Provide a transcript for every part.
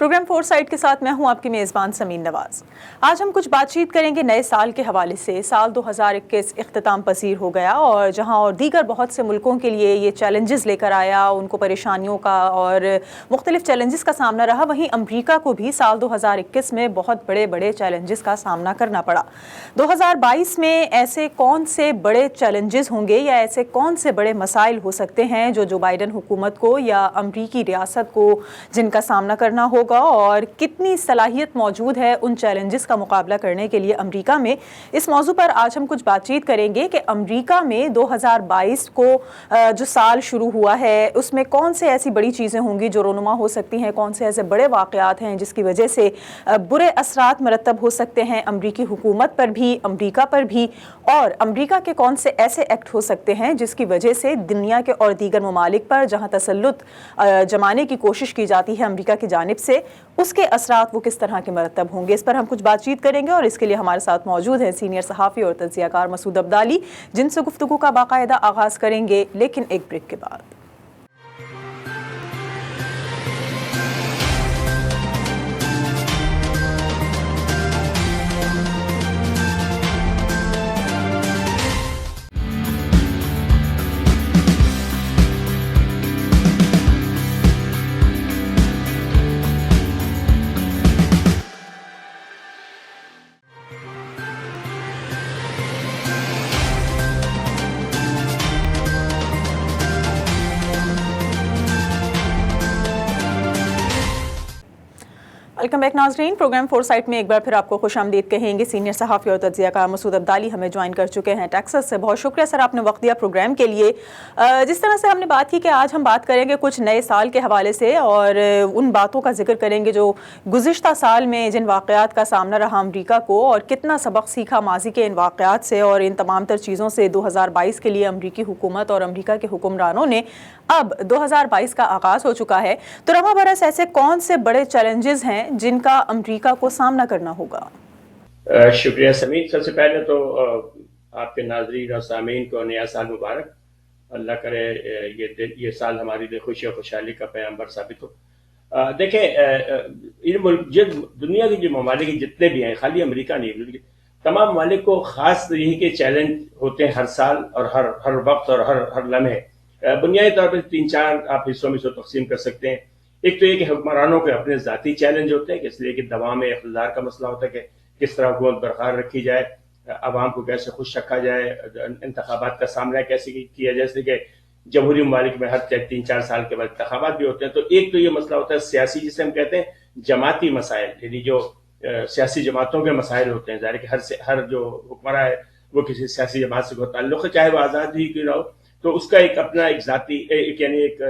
Programme four site کے ساتھ میں ہوں آپ کی میزبان سمین نواز۔ آج ہم کچھ بات چیت کریں گے نئے سال کے حوالے سے۔ سال 2021 اختتام پذیر ہو گیا اور جہاں اور دیگر بہت سے ملکوں کے لیے یہ چیلنجز لے کر آیا، ان کو پریشانیوں کا اور مختلف چیلنجز کا سامنا رہا، وہیں امریکہ کو بھی سال 2021 میں بہت بڑے بڑے چیلنجز کا سامنا کرنا پڑا۔ 2022 میں ایسے کون سے بڑے چیلنجز ہوں گے یا ایسے کون سے بڑے مسائل ہو سکتے ہیں جو بائیڈن حکومت کو یا امریکی ریاست کو جن کا سامنا کرنا ہوگا، اور کتنی صلاحیت موجود ہے ان چیلنجز کا مقابلہ کرنے کے لیے امریکہ میں؟ اس موضوع پر آج ہم کچھ بات چیت کریں گے کہ امریکہ میں 2022 کو جو سال شروع ہوا ہے اس میں کون سے ایسی بڑی چیزیں ہوں گی جو رونما ہو سکتی ہیں، کون سے ایسے بڑے واقعات ہیں جس کی وجہ سے برے اثرات مرتب ہو سکتے ہیں امریکی حکومت پر بھی، امریکہ پر بھی، اور امریکہ کے کون سے ایسے ایکٹ ہو سکتے ہیں جس کی وجہ سے دنیا کے اور دیگر ممالک پر جہاں تسلط جمانے کی کوشش کی جاتی ہے امریکہ کی جانب سے، اس کے اثرات وہ کس طرح کے مرتب ہوں گے۔ اس پر ہم کچھ بات چیت کریں گے اور اس کے لیے ہمارے ساتھ موجود ہیں سینئر صحافی اور تجزیہ کار مسعود عبدالی، جن سے گفتگو کا باقاعدہ آغاز کریں گے لیکن ایک بریک کے بعد۔ ویلکم بیک ناظرین، پروگرام فور سائٹ میں ایک بار پھر آپ کو خوش آمدید کہیں گے۔ سینئر صحافی اور تجزیہ کار مسعود عبدالی ہمیں جوائن کر چکے ہیں ٹیکساس سے۔ بہت شکریہ سر، آپ نے وقت دیا پروگرام کے لیے۔ جس طرح سے ہم نے بات کی کہ آج ہم بات کریں گے کچھ نئے سال کے حوالے سے اور ان باتوں کا ذکر کریں گے جو گزشتہ سال میں جن واقعات کا سامنا رہا امریکہ کو، اور کتنا سبق سیکھا ماضی کے ان واقعات سے اور ان تمام تر چیزوں سے 2022 کے لیے امریکی حکومت اور امریکہ کے حکمرانوں نے۔ اب 2022 کا آغاز ہو چکا ہے، تو رواں برس ایسے کون سے بڑے چیلنجز ہیں جن کا امریکہ کو سامنا کرنا ہوگا؟ شکریہ سمین۔ سب سے پہلے تو آپ کے ناظرین اور سامعین کو نیا سال مبارک۔ اللہ کرے یہ سال ہمارے لیے خوشی اور خوشحالی کا پیغمبر ثابت ہو۔ دیکھیں، دنیا کے جو ممالک جتنے بھی ہیں، خالی امریکہ نہیں، بلکہ تمام ممالک کو خاص یہی کہ چیلنج ہوتے ہیں ہر سال اور ہر وقت اور ہر لمحے۔ بنیادی طور پر 3-4 آپ حصوں میں سے تقسیم کر سکتے ہیں۔ ایک تو یہ کہ حکمرانوں کے اپنے ذاتی چیلنج ہوتے ہیں، اس لیے کہ دوام اقتدار کا مسئلہ ہوتا ہے کہ کس طرح حکومت برقرار رکھی جائے، عوام کو کیسے خوش رکھا جائے، انتخابات کا سامنا کیسے کیا جائے، جیسے کہ جمہوری ممالک میں ہر 3-4 سال کے بعد انتخابات بھی ہوتے ہیں۔ تو ایک تو یہ مسئلہ ہوتا ہے سیاسی، جسے ہم کہتے ہیں جماعتی مسائل، یعنی جو سیاسی جماعتوں کے مسائل ہوتے ہیں۔ ظاہر ہے کہ ہر جو حکمراں ہے وہ کسی سیاسی جماعت سے کوئی تعلق ہے، چاہے وہ آزاد ہی کیوں نہ ہو، تو اس کا ایک اپنا ایک ذاتی یعنی ایک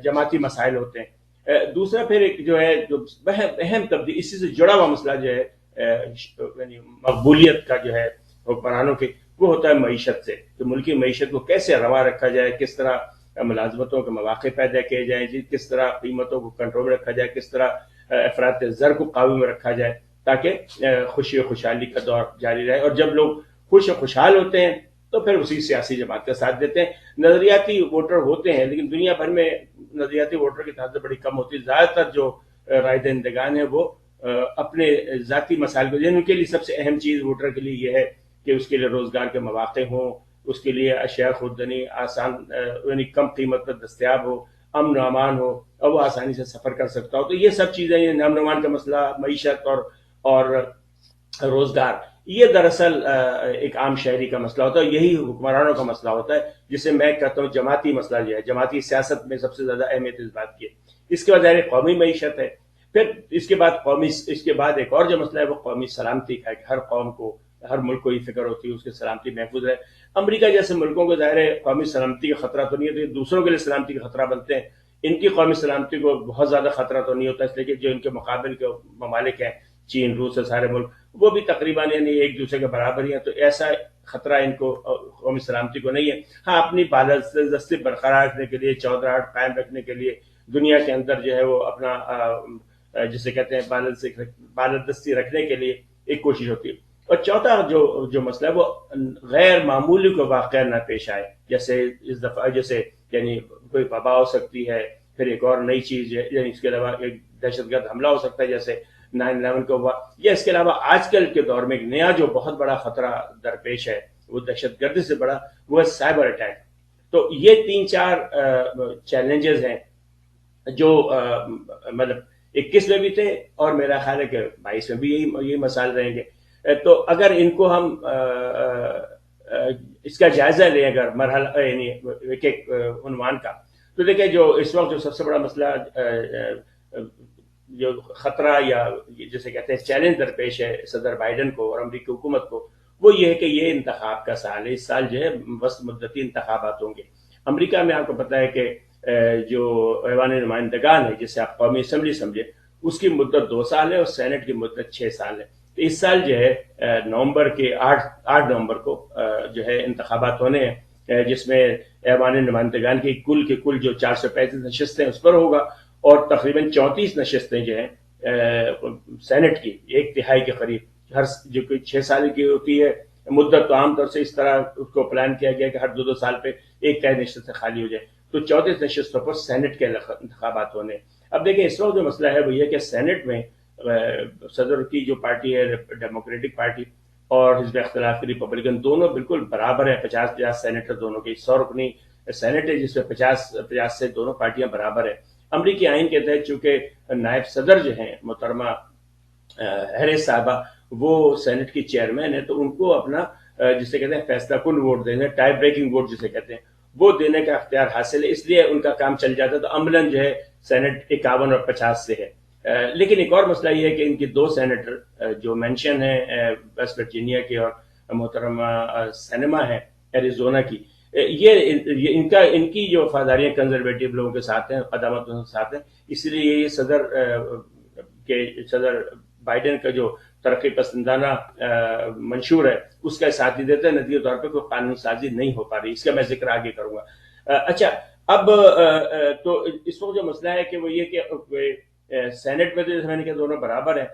جماعتی مسائل ہوتے ہیں۔ دوسرا پھر ایک جو ہے جو اہم تبدیلی، اسی سے جڑا ہوا مسئلہ جو ہے یعنی مقبولیت کا جو ہے حکمرانوں کے، وہ ہوتا ہے معیشت سے، کہ ملکی معیشت کو کیسے روا رکھا جائے، کس طرح ملازمتوں کے مواقع پیدا کیے جائیں، کس طرح قیمتوں کو کنٹرول میں رکھا جائے، کس طرح افراط زر کو قابو میں رکھا جائے تاکہ خوشی و خوشحالی کا دور جاری رہے۔ اور جب لوگ خوش و خوشحال ہوتے ہیں تو پھر اسی سیاسی جماعت کا ساتھ دیتے ہیں۔ نظریاتی ووٹر ہوتے ہیں، لیکن دنیا بھر میں نظریاتی ووٹر کی تعداد بڑی کم ہوتی ہے۔ زیادہ تر جو رائے دہندگان ہیں وہ اپنے ذاتی مسائل کو، ان کے لیے سب سے اہم چیز ووٹر کے لیے یہ ہے کہ اس کے لیے روزگار کے مواقع ہوں، اس کے لیے اشیاء خوردنی آسان یعنی کم قیمت پر دستیاب ہو، امن و امان ہو اور وہ آسانی سے سفر کر سکتا ہو۔ تو یہ سب چیزیں، یہ امن و امان کا مسئلہ، معیشت اور روزگار، یہ دراصل ایک عام شہری کا مسئلہ ہوتا ہے، یہی حکمرانوں کا مسئلہ ہوتا ہے، جسے میں کہتا ہوں جماعتی مسئلہ جو ہے، جماعتی سیاست میں سب سے زیادہ اہمیت اس بات کی ہے۔ اس کے بعد ظاہر قومی معیشت ہے، پھر اس کے بعد ایک اور جو مسئلہ ہے وہ قومی سلامتی کا ہے، کہ ہر قوم کو، ہر ملک کو یہ فکر ہوتی ہے اس کی سلامتی محفوظ رہے۔ امریکہ جیسے ملکوں کو ظاہر ہے قومی سلامتی کا خطرہ تو نہیں ہے، تو یہ دوسروں کے لیے سلامتی کا خطرہ بنتے ہیں۔ ان کی قومی سلامتی کو بہت زیادہ خطرہ تو نہیں ہوتا، اس لیے کہ جو ان کے مقابل کے ممالک ہیں، چین، روس، سارے ملک، وہ بھی تقریباً یعنی ایک دوسرے کے برابر ہی ہیں، تو ایسا خطرہ ان کو قومی سلامتی کو نہیں ہے۔ ہاں، اپنی بالادستی برقرار رکھنے کے لیے، چودراہٹ قائم رکھنے کے لیے، دنیا کے اندر جو ہے وہ اپنا جسے کہتے ہیں بالادستی رکھنے کے لیے ایک کوشش ہوتی ہے۔ اور چوتھا جو مسئلہ ہے وہ غیر معمولی کو واقعہ نہ پیش آئے، جیسے اس دفعہ یعنی کوئی وبا ہو سکتی ہے، پھر ایک اور نئی چیز ہے، یعنی اس کے علاوہ ایک دہشت گرد حملہ ہو سکتا ہے جیسے 9/11 کو ہوا، یا اس کے علاوہ آج کل کے دور میں ایک نیا جو بہت بڑا خطرہ درپیش ہے وہ دہشت گردی سے بڑا، وہ ہے سائبر اٹیک۔ تو یہ 3-4 چیلنجز ہیں جو مطلب 21 میں بھی تھے، اور میرا خیال ہے کہ 22 میں بھی یہی مسائل رہیں گے۔ تو اگر ان کو ہم اس کا جائزہ لیں اگر مرحلہ یعنی ایک ایک عنوان کا، تو دیکھیں جو اس وقت جو سب سے بڑا مسئلہ جو خطرہ یا جسے کہتے ہیں چیلنج درپیش ہے صدر بائیڈن کو اور امریکی حکومت کو، وہ یہ ہے کہ یہ انتخاب کا سال ہے۔ اس سال جو ہے وسط مدتی انتخابات ہوں گے امریکہ میں۔ آپ کو پتہ ہے کہ جو ایوان نمائندگان ہے جسے آپ قومی اسمبلی سمجھے، اس کی مدت 2 سال ہے اور سینٹ کی مدت 6 سال ہے۔ تو اس سال جو ہے نومبر کے 8 نومبر کو جو ہے انتخابات ہونے ہیں، جس میں ایوان نمائندگان کی کل جو 435 نشستیں اس پر ہوگا، اور تقریباً 34 نشستیں جو ہیں سینٹ کی 1/3 کے قریب، ہر جو کوئی 6 سال کی ہوتی ہے مدت، تو عام طور سے اس طرح اس کو پلان کیا گیا کہ ہر 2 سال پہ 1/3 نشستیں خالی ہو جائیں، تو 34 نشستوں پر سینٹ کے انتخابات ہونے ہیں۔ اب دیکھیں اس وقت جو مسئلہ ہے وہ یہ کہ سینٹ میں صدر کی جو پارٹی ہے ڈیموکریٹک پارٹی اور حزب اختلاف ریپبلکن دونوں بالکل برابر ہیں، 50-50 سینیٹر دونوں کے، 100 رکنی سینٹ ہے جس میں 50 سے دونوں پارٹیاں برابر ہیں۔ امریکی آئین کے تحت چونکہ نائب صدر جو ہیں محترمہ ہیرس صاحبہ وہ سینٹ کی چیئرمین ہے، تو ان کو اپنا جسے کہتے ہیں فیصلہ کن ووٹ دینے، ٹائی بریکنگ ووٹ جسے کہتے ہیں، وہ دینے کا اختیار حاصل ہے، اس لیے ان کا کام چل جاتا ہے۔ تو عملاً جو ہے سینٹ 51 اور 50 سے ہے۔ لیکن ایک اور مسئلہ یہ ہے کہ ان کی 2 سینیٹر جو مینشن ہیں ویسٹ ورجینیا کی اور محترمہ سینما ہے ایریزونا کی، یہ ان کی جو وفاداریاں کنزرویٹو لوگوں کے ساتھ ہیں، قدامت کے ساتھ ہیں، اس لیے یہ صدر بائیڈن کا جو ترقی پسندانہ منشور ہے اس کا ساتھ ہی دیتے ہیں، نتیجے طور پہ کوئی قانون سازی نہیں ہو پا رہی۔ اس کا میں ذکر آگے کروں گا۔ اچھا، اب تو اس وقت جو مسئلہ ہے کہ وہ یہ کہ سینٹ میں تو جیسے میں نے کہا دونوں برابر ہیں،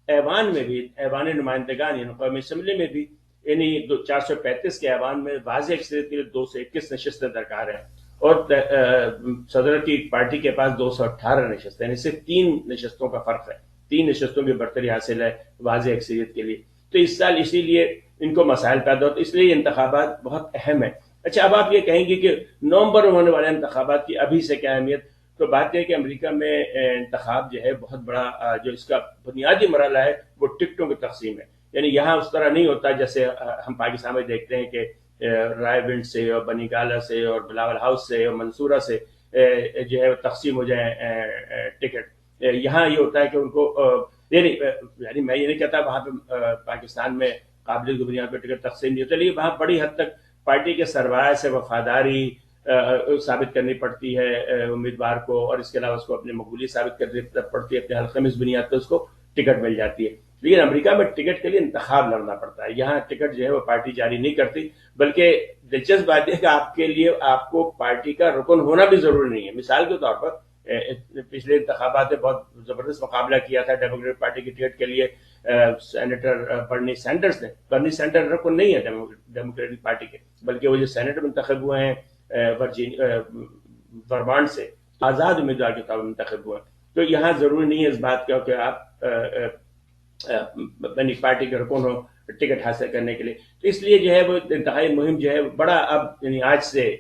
ایوان میں بھی، ایوان نمائندگان یعنی قومی اسمبلی میں بھی، یعنی 435 کے ایوان میں واضح اکثریت کے لیے 221 نشستیں درکار ہیں، اور صدر کی پارٹی کے پاس 218 نشستیں، یعنی صرف 3 نشستوں کا فرق ہے، 3 نشستوں کی برتری حاصل ہے واضح اکثریت کے لیے۔ تو اس سال اسی لیے ان کو مسائل پیدا ہوتے، اس لیے انتخابات بہت اہم ہیں۔ اچھا، اب آپ یہ کہیں گے کہ نومبر میں ہونے والے انتخابات کی ابھی سے کیا اہمیت؟ تو بات یہ ہے کہ امریکہ میں انتخاب جو ہے بہت بڑا جو اس کا بنیادی مرحلہ ہے وہ ٹکٹوں کی تقسیم ہے۔ یعنی یہاں اس طرح نہیں ہوتا جیسے ہم پاکستان میں دیکھتے ہیں کہ رائے ونڈ سے اور بنی گالا سے اور بلاول ہاؤس سے اور منصورہ سے جو ہے تقسیم ہو جائیں ٹکٹ۔ یہاں یہ ہوتا ہے کہ ان کو یعنی میں یہ نہیں کہتا وہاں پہ پاکستان میں قابلیت کی بنیاد پہ ٹکٹ تقسیم نہیں ہوتا، لیکن وہاں بڑی حد تک پارٹی کے سربراہ سے وفاداری ثابت کرنی پڑتی ہے امیدوار کو، اور اس کے علاوہ اس کو اپنی مقبولیت ثابت کرنی پڑتی ہے، اپنے حلقے میں اس بنیاد پر اس کو ٹکٹ مل جاتی ہے۔ لیکن امریکہ میں ٹکٹ کے لیے انتخاب لڑنا پڑتا ہے، یہاں ٹکٹ جو ہے وہ پارٹی جاری نہیں کرتی، بلکہ دلچسپ بات ہے کہ آپ کے لیے آپ کو پارٹی کا رکن ہونا بھی ضروری نہیں ہے۔ مثال کے طور پر پچھلے انتخابات میں بہت زبردست مقابلہ کیا تھا ڈیموکریٹ پارٹی کی ٹکٹ کے لیے سینیٹر برنی سینڈرز نے۔ برنی سینڈر رکن نہیں ہے ڈیموکریٹک پارٹی کے، بلکہ وہ جو سینیٹر منتخب ہوئے ہیں ورمانٹ سے آزاد امیدوار کے طور پر منتخب ہوئے، تو یہاں ضروری نہیں ہے اس بات کا کہ آپ اپنی پارٹی کے رکن ہو ٹکٹ حاصل کرنے کے لیے۔ تو اس لیے جو ہے وہ انتہائی مہم جو ہے بڑا اب یعنی آج سے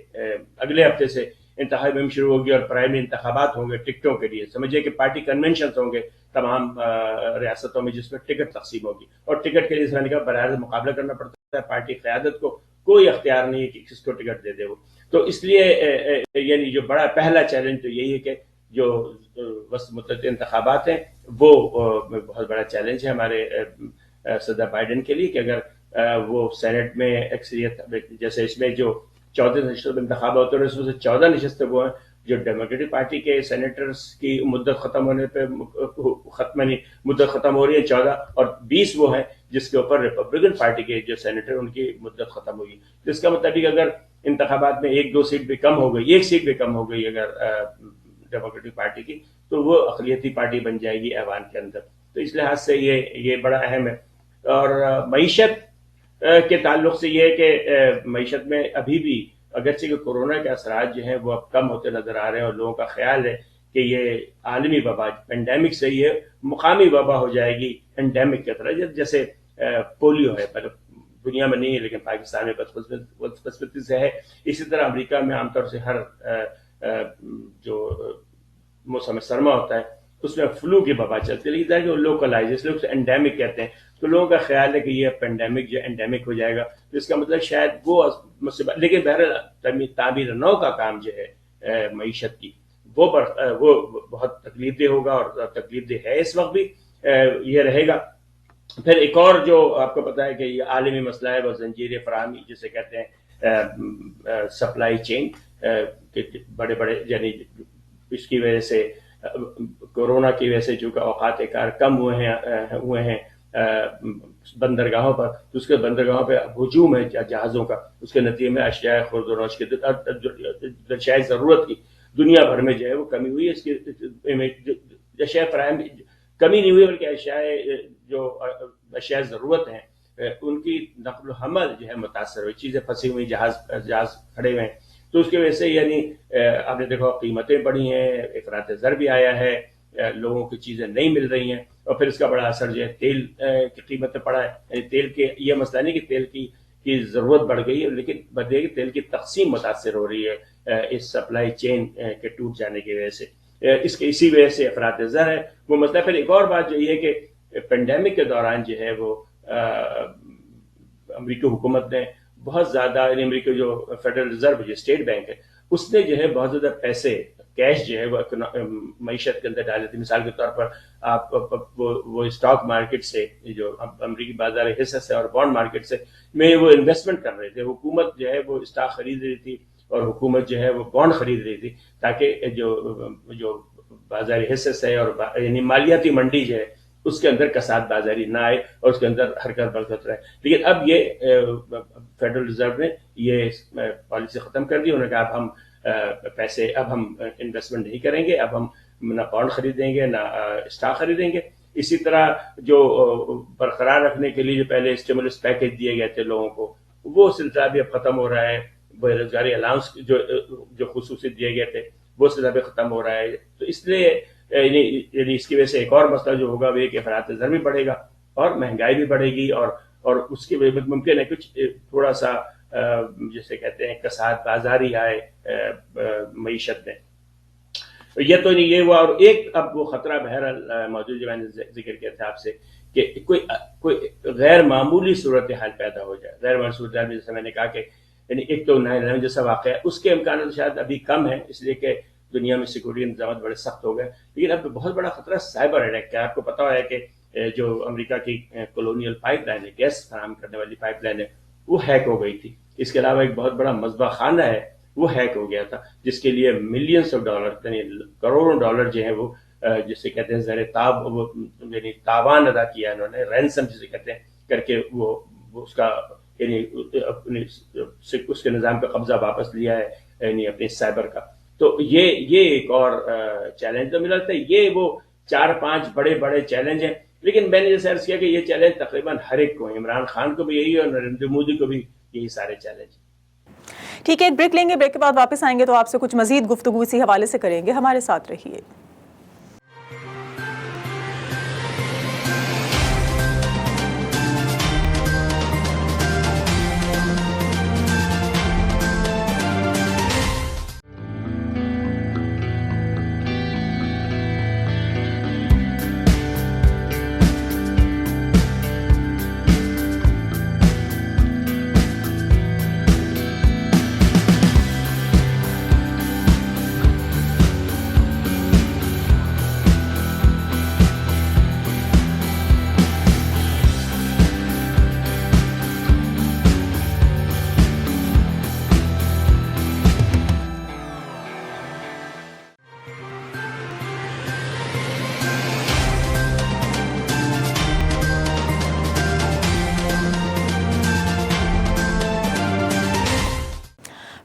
اگلے ہفتے سے انتہائی مہم شروع ہوگی، اور پرائمری انتخابات ہوں گے ٹکٹوں کے لیے۔ سمجھے کہ پارٹی کنونشنز ہوں گے تمام ریاستوں میں جس میں ٹکٹ تقسیم ہوگی، اور ٹکٹ کے لیے میں نے کہا براہ راست مقابلہ کرنا پڑتا ہے، پارٹی قیادت کو کوئی اختیار نہیں ہے کہ کس کو ٹکٹ دے دے وہ۔ تو اس لیے یعنی جو بڑا پہلا چیلنج تو یہی ہے کہ جو وسط مدتی انتخابات ہیں وہ بہت بڑا چیلنج ہے ہمارے صدر بائیڈن کے لیے، کہ اگر وہ سینٹ میں اکثریت، جیسے اس میں جو 14 نشستوں میں انتخاب ہوتے ہیں اس میں سے 14 نشستیں وہ ہیں جو ڈیموکریٹک پارٹی کے سینیٹرز کی مدت ختم ہونے پہ مدت ختم ہو رہی ہے 14، اور 20 وہ ہیں جس کے اوپر ریپبلکن پارٹی کے جو سینیٹر ان کی مدت ختم ہوئی۔ جس کا مطلب اگر انتخابات میں 1-2 سیٹ بھی کم ہو گئی، 1 سیٹ بھی کم ہو گئی اگر ڈیموکریٹک پارٹی کی، تو وہ اقلیتی پارٹی بن جائے گی ایوان کے اندر۔ تو اس لحاظ سے یہ بڑا اہم ہے۔ اور معیشت کے تعلق سے یہ ہے کہ معیشت میں ابھی بھی اگرچہ کہ کورونا کے اثرات جو ہیں وہ اب کم ہوتے نظر آ رہے ہیں، اور لوگوں کا خیال ہے کہ یہ عالمی وبا پینڈیمک سے یہ مقامی وبا ہو جائے گی انڈیمک کی طرح، جیسے پولیو ہے، دنیا میں نہیں ہے لیکن پاکستان میں بدقسمتی سے ہے. اسی طرح امریکہ میں عام طور سے ہر جو موسم سرما ہوتا ہے اس میں فلو کی وبا چلتی ہے، لیکن وہ لوکلائز، اس لیے انڈیمک کہتے ہیں. تو لوگوں کا خیال ہے کہ یہ پینڈیمک جو انڈیمک ہو جائے گا، تو اس کا مطلب شاید وہ مصیبت، لیکن بہرحال تعمیر نو کا کام جو ہے معیشت کی وہ بہت تکلیف دہ ہوگا، اور تکلیف دہ ہے اس وقت بھی یہ رہے گا. پھر ایک اور جو آپ کو پتا ہے کہ یہ عالمی مسئلہ ہے وہ زنجیر فراہمی جسے کہتے ہیں سپلائی چین، بڑے بڑے یعنی اس کی وجہ سے کورونا کی وجہ سے جو کہ اوقات کار کم ہوئے ہیں بندرگاہوں پر، تو اس کے بندرگاہوں پہ ہجوم ہے جہازوں کا، اس کے نتیجے میں اشیاء خرد و نوش کی اشیاء ضرورت کی دنیا بھر میں جو ہے وہ کمی ہوئی ہے. اس کی اشیاء فراہم کمی نہیں ہوئی بلکہ اشیاء ضرورت ہیں ان کی نقل و حمل جو ہے متاثر ہوئی، چیزیں پھنسی ہوئی، جہاز کھڑے ہوئے ہیں. تو اس کی وجہ سے یعنی آپ نے دیکھا قیمتیں بڑھی ہیں، افراط زر بھی آیا ہے، لوگوں کی چیزیں نہیں مل رہی ہیں، اور پھر اس کا بڑا اثر جو ہے تیل کی قیمتیں پڑا ہے. یعنی تیل کے یہ مسئلہ نہیں کہ تیل کی ضرورت بڑھ گئی ہے، لیکن بدلے کہ تیل کی تقسیم متاثر ہو رہی ہے اس سپلائی چین کے ٹوٹ جانے کی وجہ سے. اسی وجہ سے افراط زر ہے وہ مسئلہ. پھر ایک اور بات جو یہ کہ پینڈیمک کے دوران جو ہے وہ امریکی حکومت نے بہت زیادہ، یعنی امریکی جو فیڈرل ریزرو جو اسٹیٹ بینک ہے اس نے جو ہے بہت زیادہ پیسے کیش جو ہے وہ معیشت کے اندر ڈالے تھے. مثال کے طور پر آپ وہ اسٹاک مارکیٹ سے جو امریکی بازار حصہ سے اور بانڈ مارکیٹ سے میں وہ انویسٹمنٹ کر رہے تھے. حکومت جو ہے وہ اسٹاک خرید رہی تھی اور حکومت جو ہے وہ بانڈ خرید رہی تھی تاکہ جو بازار حصے سے اور یعنی مالیاتی منڈی جو ہے اس کے اندر کساد بازاری نہ آئے اور اس کے اندر حرکت برکت رہے. لیکن اب یہ فیڈرل ریزرو نے یہ پالیسی ختم کر دی. انہوں نے کہا اب ہم پیسے اب ہم انویسٹمنٹ نہیں کریں گے، اب ہم نہ بانڈ خریدیں گے نہ اسٹاک خریدیں گے. اسی طرح جو برقرار رکھنے کے لیے جو پہلے اسٹیمولس پیکج دیے گئے تھے لوگوں کو، وہ سلسلہ بھی اب ختم ہو رہا ہے. بے روزگاری الاؤنس جو خصوصی دیے گئے تھے وہ سلسلہ بھی ختم ہو رہا ہے. تو اس لیے یعنی اس کی وجہ سے ایک اور مسئلہ جو ہوگا وہ یہ کہ افراط زر بھی بڑھے گا اور مہنگائی بھی بڑھے گی، اور اس کی وجہ سے ممکن ہے کچھ تھوڑا سا جسے کہتے ہیں کساد بازاری آئے معیشت میں. یہ تو نہیں یہ ہوا. اور ایک اب وہ خطرہ بہرحال موجود جو میں نے ذکر کیا تھا آپ سے کہ کوئی غیر معمولی صورتحال پیدا ہو جائے. غیر معمولی صورتحال جیسے میں نے کہا کہ یعنی ایک تو 9/11 جیسا واقعہ ہے، اس کے امکانات شاید ابھی کم ہیں اس لیے کہ دنیا میں سیکورٹی انتظامات بڑے سخت ہو گئے. لیکن اب بہت بڑا خطرہ سائبر اٹیک کا. آپ کو پتا ہے کہ جو امریکہ کی کولونیل پائپ لائن ہے، گیس فراہم کرنے والی پائپ لائن ہے، وہ ہیک ہو گئی تھی. اس کے علاوہ ایک بہت بڑا مذبح خانہ ہے وہ ہیک ہو گیا تھا، جس کے لیے ملینز آف ڈالر یعنی کروڑوں ڈالر جو ہیں وہ جسے کہتے ہیں زیر یعنی تاوان ادا کیا انہوں نے، رینسم جسے کہتے ہیں کر کے وہ اس کا یعنی اس کے نظام پہ قبضہ واپس لیا ہے یعنی اپنے سائبر کا. تو یہ ایک اور چیلنج تو ملا لگتا ہے. یہ وہ 4-5 بڑے چیلنج ہیں. لیکن میں نے جیسے عرض کیا کہ یہ چیلنج تقریباً ہر ایک کو، عمران خان کو بھی یہی ہے اور نریندر مودی کو بھی یہی سارے چیلنج ہیں. ٹھیک ہے، ایک بریک لیں گے، بریک کے بعد واپس آئیں گے تو آپ سے کچھ مزید گفتگو اسی حوالے سے کریں گے. ہمارے ساتھ رہیے.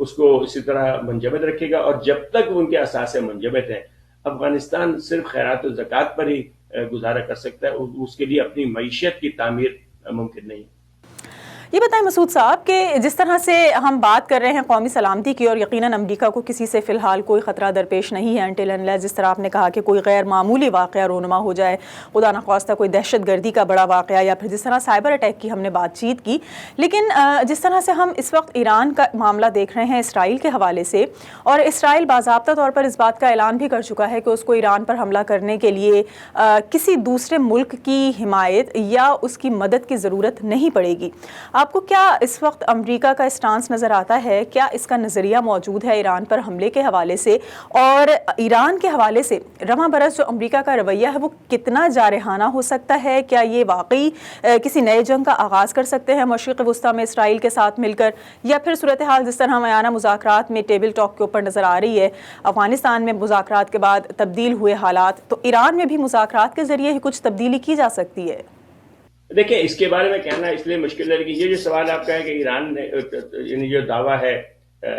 اس کو اسی طرح منجمد رکھے گا، اور جب تک ان کے اثاثے منجمد ہیں افغانستان صرف خیرات و زکوٰۃ پر ہی گزارا کر سکتا ہے، اس کے لیے اپنی معیشت کی تعمیر ممکن نہیں ہے۔ یہ بتائیں مسعود صاحب کہ جس طرح سے ہم بات کر رہے ہیں قومی سلامتی کی، اور یقیناً امریکہ کو کسی سے فی الحال کوئی خطرہ درپیش نہیں ہے انٹل انلیس جس طرح آپ نے کہا کہ کوئی غیر معمولی واقعہ رونما ہو جائے، خدا نخواستہ کوئی دہشت گردی کا بڑا واقعہ، یا پھر جس طرح سائبر اٹیک کی ہم نے بات چیت کی، لیکن جس طرح سے ہم اس وقت ایران کا معاملہ دیکھ رہے ہیں اسرائیل کے حوالے سے، اور اسرائیل باضابطہ طور پر اس بات کا اعلان بھی کر چکا ہے کہ اس کو ایران پر حملہ کرنے کے لیے کسی دوسرے ملک کی حمایت یا اس کی مدد کی ضرورت نہیں پڑے گی۔ آپ کو کیا اس وقت امریکہ کا اسٹانس نظر آتا ہے؟ کیا اس کا نظریہ موجود ہے ایران پر حملے کے حوالے سے؟ اور ایران کے حوالے سے رواں برس جو امریکہ کا رویہ ہے وہ کتنا جارحانہ ہو سکتا ہے؟ کیا یہ واقعی کسی نئے جنگ کا آغاز کر سکتے ہیں مشرق وسطیٰ میں اسرائیل کے ساتھ مل کر، یا پھر صورتحال جس طرح میانہ مذاکرات میں ٹیبل ٹاک کے اوپر نظر آ رہی ہے، افغانستان میں مذاکرات کے بعد تبدیل ہوئے حالات، تو ایران میں بھی مذاکرات کے ذریعے ہی کچھ تبدیلی کی جا سکتی ہے؟ دیکھیں اس کے بارے میں کہنا اس لیے مشکل ہے کہ یہ جو سوال آپ کا ہے کہ ایران نے یعنی جو دعویٰ ہے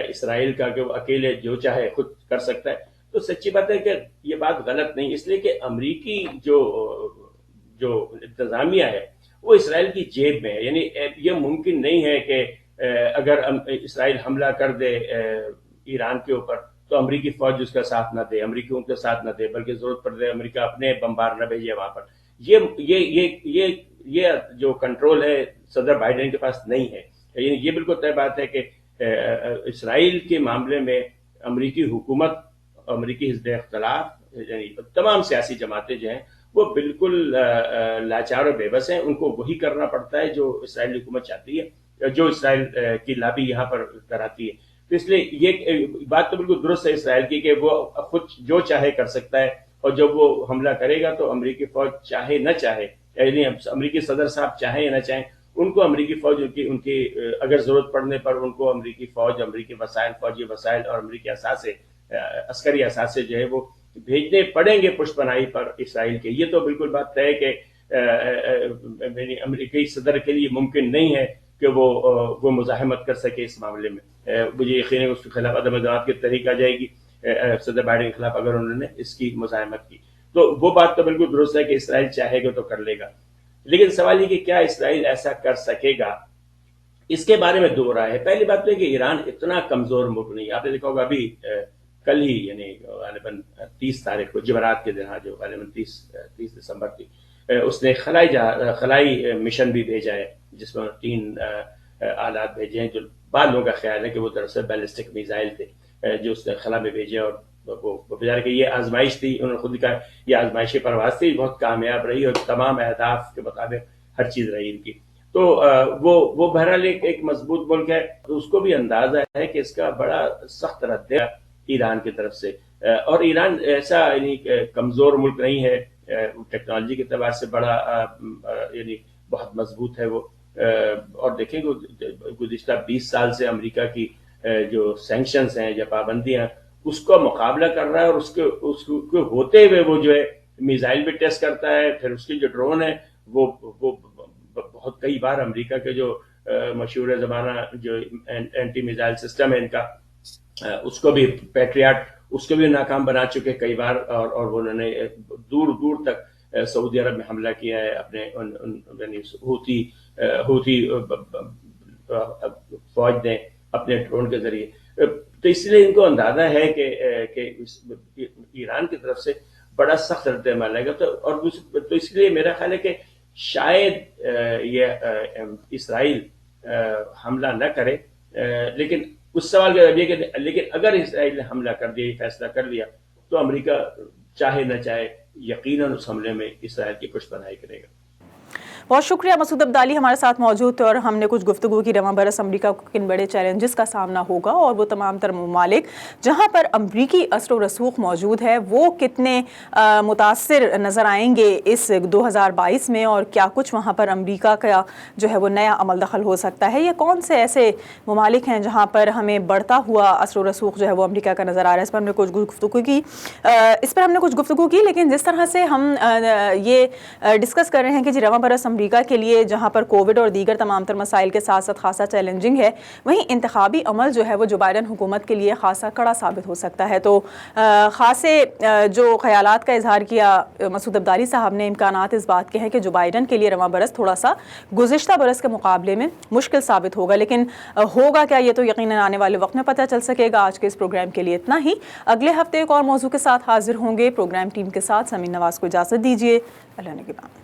اسرائیل کا کہ وہ اکیلے جو چاہے خود کر سکتا ہے، تو سچی بات ہے کہ یہ بات غلط نہیں، اس لیے کہ امریکی جو انتظامیہ ہے وہ اسرائیل کی جیب میں ہے۔ یعنی یہ ممکن نہیں ہے کہ اگر اسرائیل حملہ کر دے ایران کے اوپر تو امریکی فوج اس کا ساتھ نہ دے، امریکیوں کا ساتھ نہ دے، بلکہ ضرورت پڑ دے امریکہ اپنے بمبار نہ بھیجے وہاں پر۔ یہ جو کنٹرول ہے صدر بائیڈن کے پاس نہیں ہے۔ یعنی یہ بالکل طے بات ہے کہ اسرائیل کے معاملے میں امریکی حکومت، امریکی حزب اختلاف، یعنی تمام سیاسی جماعتیں جو ہیں وہ بالکل لاچار و بے بس ہیں، ان کو وہی کرنا پڑتا ہے جو اسرائیلی حکومت چاہتی ہے، جو اسرائیل کی لابی یہاں پر کراتی ہے۔ تو اس لیے یہ بات تو بالکل درست ہے اسرائیل کی کہ وہ خود جو چاہے کر سکتا ہے، اور جب وہ حملہ کرے گا تو امریکی فوج چاہے نہ چاہے، یعنی امریکی صدر صاحب چاہیں یا نہ چاہیں، ان کو امریکی فوج ان کی اگر ضرورت پڑنے پر ان کو امریکی فوج، امریکی وسائل، فوجی وسائل اور امریکی اثاثے، عسکری اثاثے جو ہے وہ بھیجنے پڑیں گے پشت پناہی پر اسرائیل کے۔ یہ تو بالکل بات طے ہے کہ امریکی صدر کے لیے ممکن نہیں ہے کہ وہ مزاحمت کر سکے اس معاملے میں۔ مجھے یقین ہے اس کے خلاف عدم اعتماد کی تحریک آ جائے گی صدر بائیڈن کے خلاف اگر انہوں نے اس کی مزاحمت کی۔ تو وہ بات تو بالکل درست ہے کہ اسرائیل چاہے گا تو کر لے گا، لیکن سوال یہ کہ کیا اسرائیل ایسا کر سکے گا، اس کے بارے میں دو رائے ہے۔ پہلی بات تو ہے کہ ایران اتنا کمزور ملک نہیں۔ آپ نے دیکھا ہوگا ابھی کل ہی یعنی غالباً 30 تاریخ کو جمعرات کے دن، جو غالباً 30 دسمبر تھی، اس نے خلائی مشن بھی بھیجا ہے جس میں 3 آلات بھیجے ہیں، جو بعض لوگوں کا خیال ہے کہ وہ دراصل بیلسٹک میزائل تھے جو اس نے خلا میں بھیجے، اور وہ بیچارے کہ یہ آزمائش تھی، انہوں نے خود کہا یہ آزمائشی پرواز تھی، بہت کامیاب رہی اور تمام اہداف کے مطابق ہر چیز رہی ان کی۔ تو وہ بہرحال ایک مضبوط ملک ہے، تو اس کو بھی اندازہ ہے کہ اس کا بڑا سخت رد ہے ایران کی طرف سے، اور ایران ایسا یعنی کمزور ملک نہیں ہے، ٹیکنالوجی کے اعتبار سے بڑا یعنی بہت مضبوط ہے وہ۔ اور دیکھیں گزشتہ 20 سال سے امریکہ کی جو سینکشنز ہیں یا پابندیاں، اس کا مقابلہ کر رہا ہے، اور اس کو ہوتے ہوئے وہ جو ہے میزائل بھی ٹیسٹ کرتا ہے، پھر اس کی جو ڈرون ہے وہ بہت کئی بار امریکہ کے جو مشہور زمانہ جو اینٹی میزائل سسٹم ہے ان کا، اس کو بھی پیٹریاٹ، اس کو بھی ناکام بنا چکے کئی بار، اور انہوں نے دور دور تک سعودی عرب میں حملہ کیا ہے اپنے ہوتی فوج نے اپنے ڈرون کے ذریعے۔ تو اس لیے ان کو اندازہ ہے کہ ایران کی طرف سے بڑا سخت رد عمل آئے گا۔ تو اس لیے میرا خیال ہے کہ شاید یہ اسرائیل حملہ نہ کرے، لیکن اس سوال کا جواب یہ کہ لیکن اگر اسرائیل نے حملہ کر دیا، فیصلہ کر لیا، تو امریکہ چاہے نہ چاہے یقیناً اس حملے میں اسرائیل کی پشت پناہی کرے گا۔ بہت شکریہ مسعود عبدالی ہمارے ساتھ موجود تھے، اور ہم نے کچھ گفتگو کی رواں برس امریکہ کو کن بڑے چیلنجز کا سامنا ہوگا، اور وہ تمام تر ممالک جہاں پر امریکی اثر و رسوخ موجود ہے وہ کتنے متاثر نظر آئیں گے اس 2022 میں، اور کیا کچھ وہاں پر امریکہ کا جو ہے وہ نیا عمل دخل ہو سکتا ہے، یا کون سے ایسے ممالک ہیں جہاں پر ہمیں بڑھتا ہوا اثر و رسوخ جو ہے وہ امریکہ کا نظر آ رہا ہے۔ اس پر ہم نے کچھ گفتگو کی، لیکن جس طرح سے ہم یہ ڈسکس کر رہے ہیں کہ جی رواں برس امریکہ کے لیے جہاں پر کووڈ اور دیگر تمام تر مسائل کے ساتھ ساتھ خاصا چیلنجنگ ہے، وہیں انتخابی عمل جو ہے وہ جو بائیڈن حکومت کے لیے خاصا کڑا ثابت ہو سکتا ہے۔ تو خاصے جو خیالات کا اظہار کیا مسعود عبدالی صاحب نے، امکانات اس بات کے ہیں کہ جو بائیڈن کے لیے رواں برس تھوڑا سا گزشتہ برس کے مقابلے میں مشکل ثابت ہوگا، لیکن ہوگا کیا یہ تو یقیناً آنے والے وقت میں پتہ چل سکے گا۔ آج کے اس پروگرام کے لیے اتنا ہی، اگلے ہفتے ایک اور موضوع کے ساتھ حاضر ہوں گے۔ پروگرام ٹیم کے ساتھ سمین نواز کو اجازت دیجیے، اللہ نگہبان۔